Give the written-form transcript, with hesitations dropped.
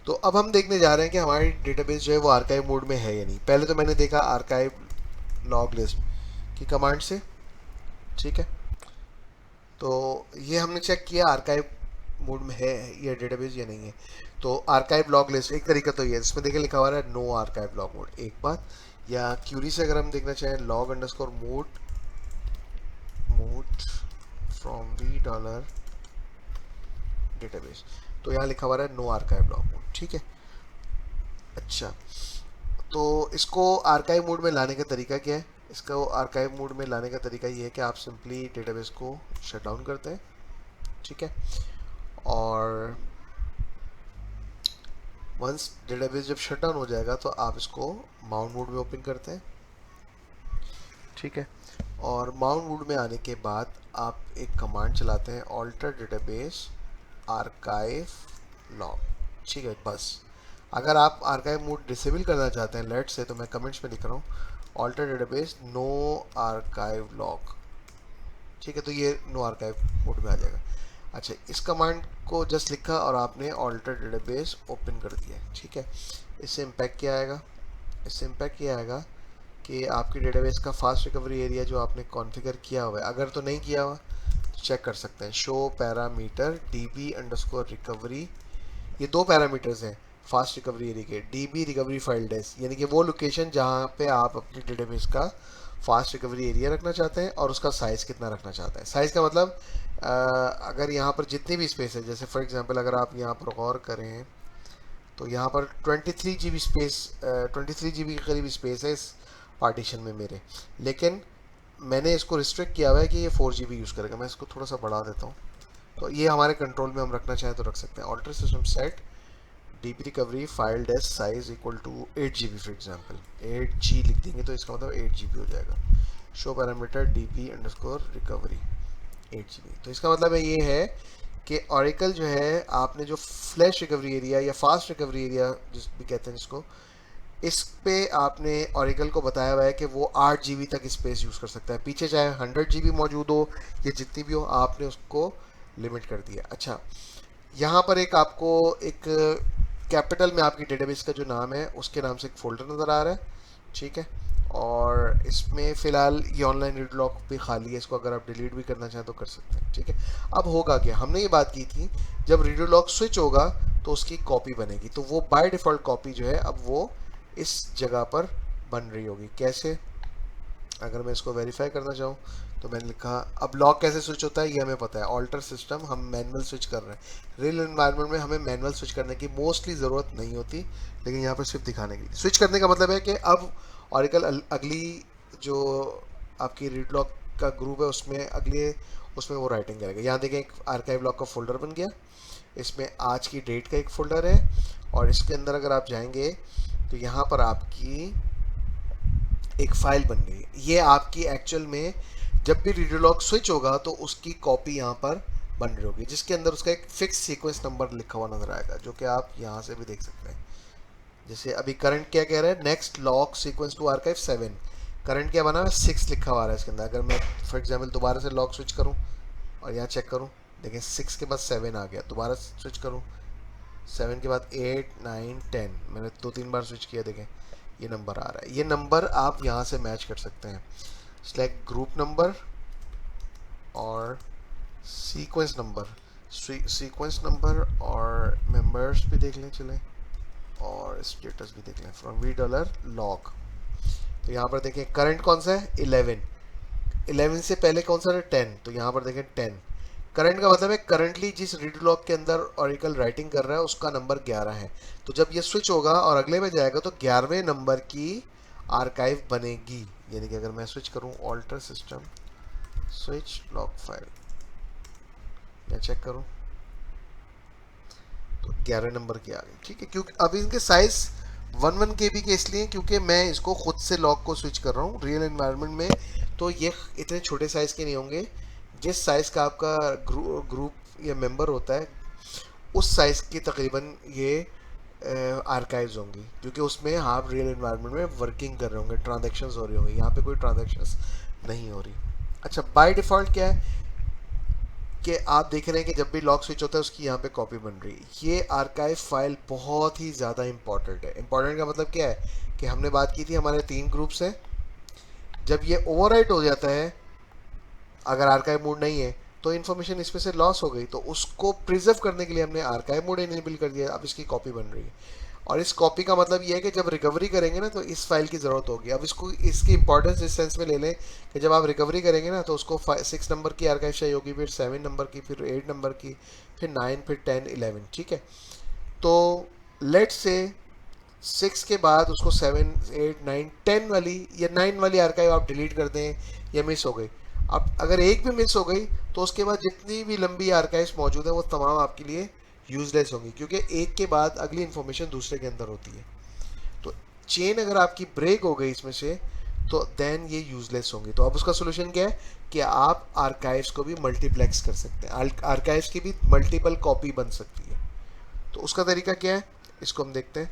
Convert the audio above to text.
तो अब हम देखने जा रहे हैं कि हमारी डेटाबेस जो है वो आर्काइव मोड में है या नहीं। पहले तो मैंने देखा आर्काइव लॉग लिस्ट की कमांड से, ठीक है। तो ये हमने चेक किया आर्काइव मोड में है ये डेटाबेस या नहीं है। तो आर्काइव लॉग लिस्ट एक तरीका तो ये है, इसमें देखिए लिखा हुआ है नो आर्काइव लॉग मोड एक बात, या क्यूरी से अगर हम देखना चाहें log underscore mode mode from V dollar database, तो यहाँ लिखा हुआ है नो आर्काइव लॉग मोड, ठीक है। अच्छा, तो इसको आर्काइव मोड में लाने का तरीका क्या है? इसको आर्काइव मोड में लाने का तरीका ये है कि आप सिंपली डेटाबेस को शट डाउन करते हैं, ठीक है। और वंस डेटाबेस जब शट डाउन हो जाएगा तो आप इसको माउंट मोड में ओपन करते हैं, ठीक है। और माउंट मोड में आने के बाद आप एक कमांड चलाते हैं ऑल्टर डेटाबेस आर्काइव लॉग, ठीक है। बस अगर आप आर्काइव मोड डिसेबल करना चाहते हैं लेट से, तो मैं कमेंट्स में लिख रहा हूँ alter database no archive log, ठीक है। तो ये नो आर्काइव मोड में आ जाएगा। अच्छा, इस कमांड को जस्ट लिखा और आपने ऑल्टर डेटाबेस ओपन कर दिया, ठीक है। इससे इम्पैक्ट क्या आएगा? इससे इम्पैक्ट ये आएगा कि आपकी डेटाबेस का फास्ट रिकवरी एरिया जो आपने कॉन्फ़िगर किया हुआ है, अगर तो नहीं किया हुआ तो चेक कर सकते हैं। Show parameter dB underscore recovery, ये दो पैरामीटर्स हैं फास्ट रिकवरी एरिया के। डीबी रिकवरी फाइल डेस यानी कि वो लोकेशन जहाँ पे आप अपनी डेटाबेस का फास्ट रिकवरी एरिया रखना चाहते हैं और उसका साइज़ कितना रखना चाहते हैं। साइज़ का मतलब अगर यहाँ पर जितनी भी स्पेस है, जैसे फॉर एग्जांपल अगर आप यहाँ पर गौर करें तो यहाँ पर 23 GB स्पेस, 23 GB के करीब स्पेस है इस पार्टीशन में मेरे, लेकिन मैंने इसको रिस्ट्रिक्ट किया हुआ है कि ये 4 GB यूज़ करेगा। मैं इसको थोड़ा सा बढ़ा देता हूँ, तो ये हमारे कंट्रोल में हम रखना चाहें तो रख सकते हैं। Alter system set DB recovery file dest size equal to 8 GB for example, 8G लिख देंगे तो इसका मतलब 8 GB हो जाएगा। Show parameter dB underscore recovery 8 GB, तो इसका मतलब है ये है कि ऑरिकल जो है आपने जो फ्लैश रिकवरी एरिया या फास्ट रिकवरी एरिया जिस भी कहते हैं जिसको, इस पे आपने ऑरिकल को बताया हुआ है कि वो 8 GB तक स्पेस यूज़ कर सकता है। पीछे चाहे 100 GB मौजूद हो या जितनी भी हो, आपने उसको लिमिट कर दिया। अच्छा, यहाँ पर एक आपको एक कैपिटल में आपकी डेटाबेस का जो नाम है उसके नाम से एक फोल्डर नज़र आ रहा है, ठीक है। और इसमें फ़िलहाल ये ऑनलाइन रीड लॉक भी खाली है, इसको अगर आप डिलीट भी करना चाहें तो कर सकते हैं, ठीक है। अब होगा क्या, हमने ये बात की थी जब रीड लॉक स्विच होगा तो उसकी कॉपी बनेगी, तो वो बाय डिफ़ॉल्ट कॉपी जो है अब वो इस जगह पर बन रही होगी। कैसे? अगर मैं इसको वेरीफाई करना चाहूँ तो मैंने लिखा, अब लॉक कैसे स्विच होता है ये हमें पता है, ऑल्टर सिस्टम, हम मैनुअल स्विच कर रहे हैं। रियल एनवायरनमेंट में हमें मैनुअल स्विच करने की मोस्टली ज़रूरत नहीं होती, लेकिन यहाँ पर सिर्फ दिखाने के लिए स्विच करने का मतलब है कि अब ऑरिकल अगली जो आपकी रीड लॉक का ग्रुप है उसमें अगले उसमें वो राइटिंग करेगा। यहाँ देखें एक आर्काइव लॉक का फोल्डर बन गया, इसमें आज की डेट का एक फोल्डर है, और इसके अंदर अगर आप जाएंगे तो यहाँ पर आपकी एक फाइल बन गई। ये आपकी एक्चुअल में जब भी रीडर लॉक स्विच होगा तो उसकी कॉपी यहाँ पर बन रही होगी, जिसके अंदर उसका एक फिक्स सीक्वेंस नंबर लिखा हुआ नजर आएगा, जो कि आप यहाँ से भी देख सकते हैं। जैसे अभी करंट क्या कह रहा है, next log sequence to archive 7, current क्या बना है 6 लिखा हुआ है इसके अंदर। अगर मैं फॉर एग्जाम्पल दोबारा से लॉक स्विच करूँ और यहाँ चेक करूँ, देखिए 6 के बाद 7 आ गया, दोबारा स्विच करूँ 7 के बाद 8 9 10, मैंने 2-3 बार स्विच किया, देखें ये नंबर आ रहा है। ये नंबर आप यहाँ से मैच कर सकते हैं, सिलेक्ट ग्रुप नंबर और सीक्वेंस नंबर, सीक्वेंस नंबर और मेंबर्स भी देख लें चलें, और स्टेटस भी देख लें फ्रॉम वी डॉलर लॉग। तो यहाँ पर देखें करंट कौन सा है 11, 11 से पहले कौन सा है 10, तो यहाँ पर देखें 10। करंट का मतलब है करंटली जिस रीड लॉग के अंदर ऑरिकल राइटिंग कर रहा है उसका नंबर 11 है। तो जब ये स्विच होगा और अगले में जाएगा तो 11वें नंबर की आर्काइव बनेगी। यानी कि अगर मैं स्विच करूं alter system switch log file या चेक करूं तो 11 नंबर की आ गई, ठीक है। क्योंकि अभी इनके साइज 1 KB के इसलिए क्योंकि मैं इसको खुद से लॉग को स्विच कर रहा हूँ रियल एनवायरनमेंट में, तो ये इतने छोटे साइज़ के नहीं होंगे। जिस साइज़ का आपका ग्रुप या मेंबर होता है उस साइज़ की तकरीबन ये आर्काइव्स होंगी, क्योंकि उसमें आप रियल एनवायरनमेंट में वर्किंग कर रहे होंगे, ट्रांजेक्शन्स हो रही होंगी, यहाँ पे कोई ट्रांजेक्शन्स नहीं हो रही। अच्छा, बाय डिफ़ॉल्ट क्या है, कि आप देख रहे हैं कि जब भी लॉक स्विच होता है उसकी यहाँ पे कॉपी बन रही है। ये आर्काइव फाइल बहुत ही ज़्यादा इंपॉर्टेंट है। इंपॉर्टेंट का मतलब क्या है कि हमने बात की थी हमारे 3 ग्रुप्स हैं। जब ये ओवरराइट हो जाता है, अगर आर्काइव मोड नहीं है, तो इन्फॉर्मेशन इसमें से लॉस हो गई, तो उसको प्रिजर्व करने के लिए हमने आर्काइव मोड इनेबल कर दिया। अब इसकी कॉपी बन रही है, और इस कॉपी का मतलब ये है कि जब रिकवरी करेंगे ना तो इस फाइल की ज़रूरत होगी। अब इसको इसकी इंपॉर्टेंस इस सेंस में ले लें कि जब आप रिकवरी करेंगे ना तो उसको 6 नंबर की आर्काइव चाहिए होगी, फिर 7 नंबर की, फिर 8 नंबर की, फिर 9, फिर 10, 11। ठीक है, तो लेट से 6 के बाद उसको 7, 8, 9, 10 वाली या 9 वाली आर्काइव आप डिलीट कर दें या मिस हो गई। अब अगर एक भी मिस हो गई तो उसके बाद जितनी भी लंबी आर्काइव्स मौजूद है वो तमाम आपके लिए यूजलेस होंगी, क्योंकि एक के बाद अगली इन्फॉर्मेशन दूसरे के अंदर होती है। तो चेन अगर आपकी ब्रेक हो गई इसमें से, तो देन ये यूजलेस होंगी। तो अब उसका सोल्यूशन क्या है कि आप आर्काइव्स को भी मल्टीप्लेक्स कर सकते हैं, आर्काइव्स की भी मल्टीपल कॉपी बन सकती है। तो उसका तरीका क्या है, इसको हम देखते हैं।